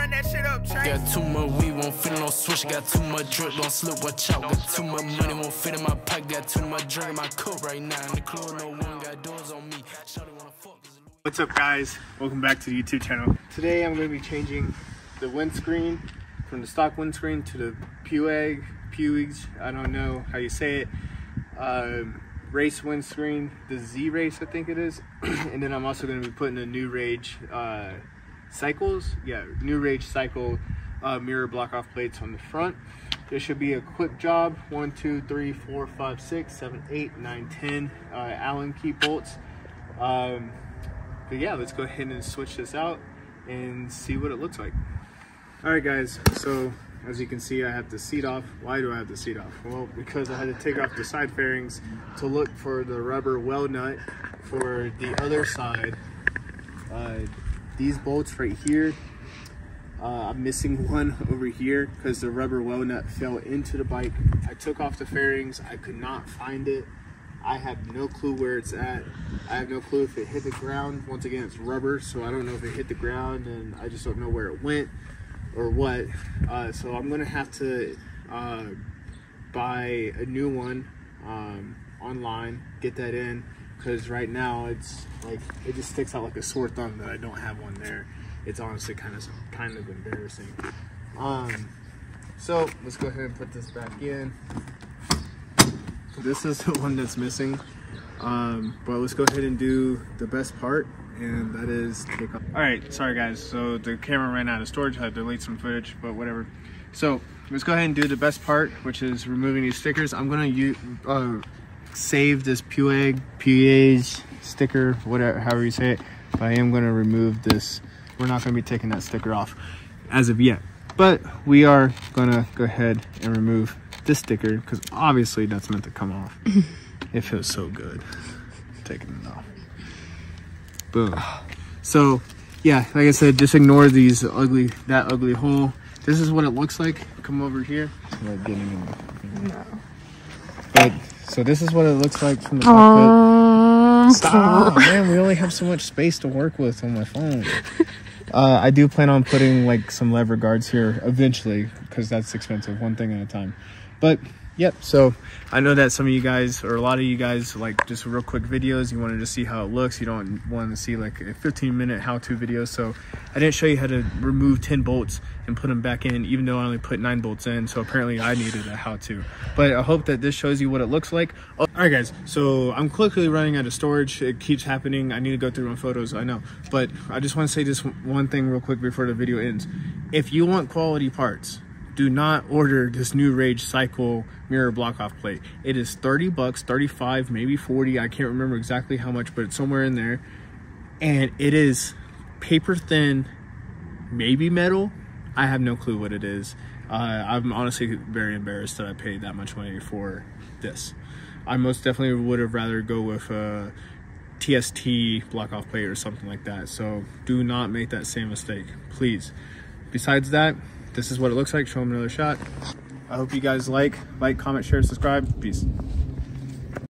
run that shit up, Trey. Got too much weed, won't fit in no switch. Got too much drip, don't slip, watch out. Got too much money, won't fit in my pocket. Got too much drink in my cup right now. In the club, no one got doors on me. Shawty wanna fuck. What's up, guys? Welcome back to the YouTube channel. Today I'm going to be changing the windscreen from the stock windscreen to the Puig, I don't know how you say it, race windscreen, the Z race I think it is. And then I'm also going to be putting the new Rage cycles, new Rage cycle mirror block off plates on the front. This should be a quick job. 1 2 3 4 5 6 7 8 9 10 Allen key bolts. But yeah, let's go ahead and switch this out and see what it looks like. Alright guys, so as you can see, I have the seat off. Why do I have the seat off? Well, because I had to take off the side fairings to look for the rubber well nut for the other side. These bolts right here, I'm missing one over here because the rubber well nut fell into the bike. I took off the fairings, I could not find it. I have no clue where it's at. I have no clue if it hit the ground. Once again, it's rubber, so I don't know if it hit the ground, and I just don't know where it went or what. So I'm gonna have to buy a new one online, get that in, because right now it's like, it just sticks out like a sore thumb that I don't have one there. It's honestly kind of embarrassing. So let's go ahead and put this back in. This is the one that's missing, but let's go ahead and do the best part, and that is take off. All right, sorry guys, so the camera ran out of storage. I had to delete some footage, but whatever. So let's go ahead and do the best part, which is removing these stickers. I'm gonna save this Puig sticker, whatever, however you say it, but I am gonna remove this. We're not gonna be taking that sticker off as of yet, but we are gonna go ahead and remove this sticker, because obviously that's meant to come off. It feels so good taking it off. Boom. So yeah, like I said, just ignore these that ugly hole. This is what it looks like. Come over here. No. But so this is what it looks like from the cockpit. Stop, man, we only have so much space to work with on my phone. I do plan on putting like some lever guards here eventually, because that's expensive, one thing at a time. But yep, so I know that some of you guys, or a lot of you guys, like just real quick videos. You wanted to see how it looks. You don't want to see like a 15-minute how-to video. So I didn't show you how to remove 10 bolts and put them back in, even though I only put 9 bolts in. So apparently I needed a how-to. But I hope that this shows you what it looks like. Oh, all right guys, so I'm quickly running out of storage. It keeps happening. I need to go through my photos, I know. But I just want to say this one thing real quick before the video ends. If you want quality parts, do not order this new Rage Cycle mirror block off plate. It is 30 bucks, 35, maybe 40. I can't remember exactly how much, but it's somewhere in there. And it is paper thin, maybe metal. I have no clue what it is. I'm honestly very embarrassed that I paid that much money for this. I most definitely would have rather go with a TST block off plate or something like that. So do not make that same mistake, please. Besides that, this is what it looks like. Show them another shot. I hope you guys like, comment, share, subscribe. Peace.